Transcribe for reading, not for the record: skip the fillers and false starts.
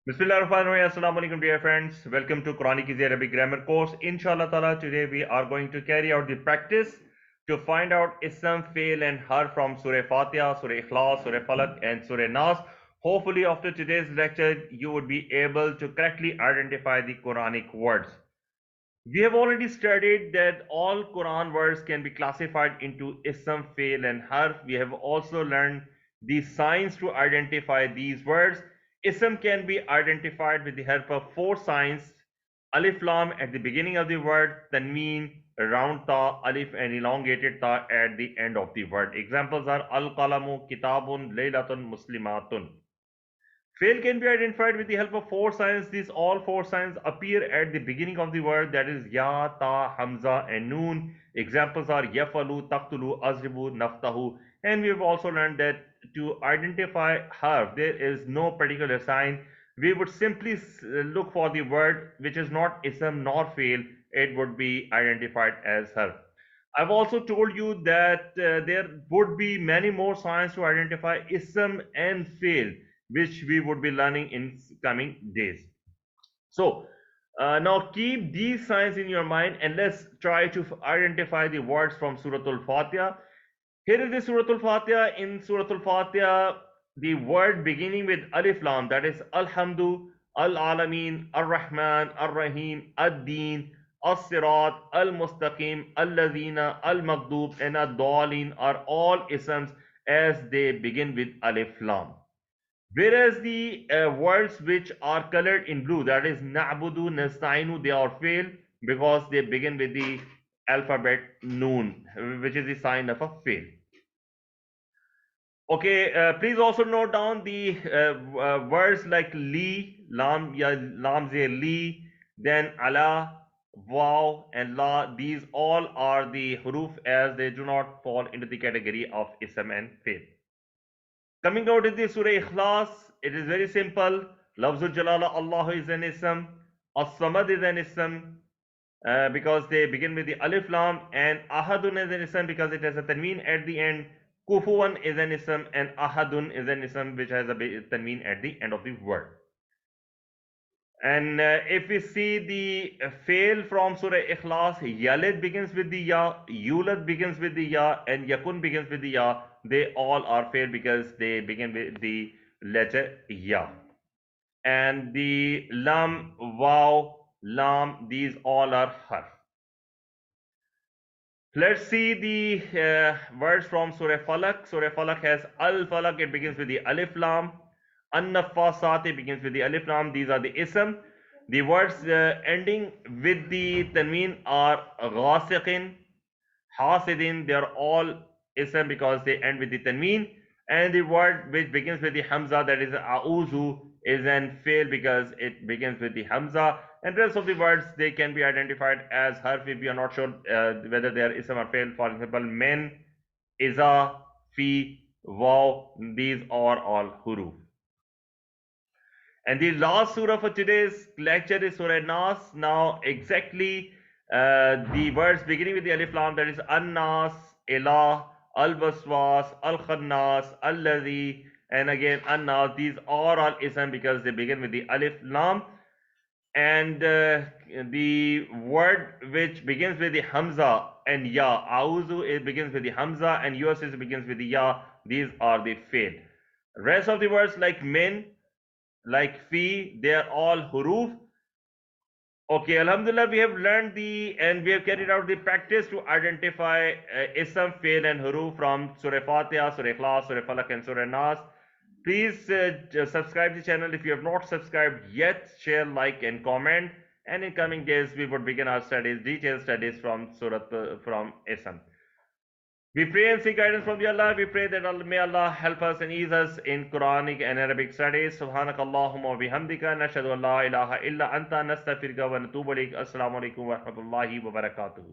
Bismillahirrahmanirrahim. Assalamu alaikum dear friends. Welcome to Quranic Easy Arabic Grammar course. Inshallah ta'ala today we are going to carry out the practice to find out Ism, Fil and Harf from Surah Fatiha, Surah Ikhlas, Surah Falaq and Surah Nas. Hopefully after today's lecture you would be able to correctly identify the Quranic words. We have already studied that all Quran words can be classified into Ism, Fil and Harf. We have also learned the signs to identify these words. Ism can be identified with the help of four signs: Alif Lam at the beginning of the word, Tanween, round ta, Alif and elongated ta at the end of the word. Examples are Al-Qalamu, Kitabun, Laylatun, Muslimatun. Fail can be identified with the help of four signs. These all four signs appear at the beginning of the word, that is Ya, Ta, Hamza and Noon. Examples are Yafalu, Taqtulu, Azribu, Naftahu. And we have also learned that to identify harf, there is no particular sign. We would simply look for the word which is not ism nor fail. It would be identified as harf. I've also told you that there would be many more signs to identify ism and fail, which we would be learning in coming days. So now keep these signs in your mind and let's try to identify the words from Surah Al-Fatiha. Here is the Surah Al-Fatiha. In Surah Al-Fatiha, the word beginning with Alif Lam, that is Alhamdu, Al-Alameen, Ar-Rahman, Ar-Rahim, Ad-Deen, As-Sirat, Al-Mustaqim, Al-Ladhina, Al-Maghdub and Ad-Dalin are all isms as they begin with Alif Lam. Whereas the words which are colored in blue, that is Na'budu, Nasta'inu, they are fail because they begin with the alphabet Noon, which is the sign of a fail. Okay, please also note down the words like Li, Lam, ya Lam ze Li, then Allah, Wow, and La. These all are the huruf as they do not fall into the category of Ism and fail. Coming out in the Surah Ikhlas, it is very simple. Lafzul Jalala Allah is an ism. As-Samad is an ism because they begin with the Alif Lam, and Ahadun is an ism because it has a Tanween at the end. Kufuwan is an ism, and Ahadun is an ism which has a Tanween at the end of the word. And if we see the fail from Surah Ikhlas, Yalid begins with the Ya, Yulad begins with the Ya, and Yakun begins with the Ya. They all are fail because they begin with the letter Ya. And the Lam, Waw, Lam, these all are Harf. Let's see the words from Surah Falaq. Surah Falaq has Al-Falaq, it begins with the Alif Lam. An-Nafasat, it begins with the Alif Lam. These are the ism. The words ending with the Tanween are Ghasiqin, Hasidin. They are all ism because they end with the Tanween. And the word which begins with the Hamza, that is A'uzu, is an fail because it begins with the Hamza. And rest of the words, they can be identified as harf if we are not sure whether they are ism or fail. For example, men, iza, fi, wow, these are all huruf. And the last surah for today's lecture is Surah Nas. Now exactly the words beginning with the Alif Lam, that is An-Nas, Ilah, Al-Baswas, Al-Khannas, Al-Ladhi, and again An-Nas. These are all ism because they begin with the Alif Lam. And the word which begins with the Hamza and Ya, Auzu, it begins with the Hamza, and Yours begins with the Ya. These are the fail. Rest of the words like min, like fi, they are all huruf. Okay, Alhamdulillah, we have learned and we have carried out the practice to identify ism, fail and huruf from Surah Fatiha, Surah Ikhlas, Surah Falaq and Surah Nas. Please subscribe the channel if you have not subscribed yet. Share, like and comment. And in coming days we would begin our studies, detailed studies from from ism. We pray and seek guidance from the Allah. We pray that may Allah help us and ease us in Quranic and Arabic studies. Subhanakallahumma wa bihamdika nashhadu an la ilaha illa anta nastaghfiruka wa natubu ilaik. Assalamu alaikum wa rahmatullahi wa barakatuh.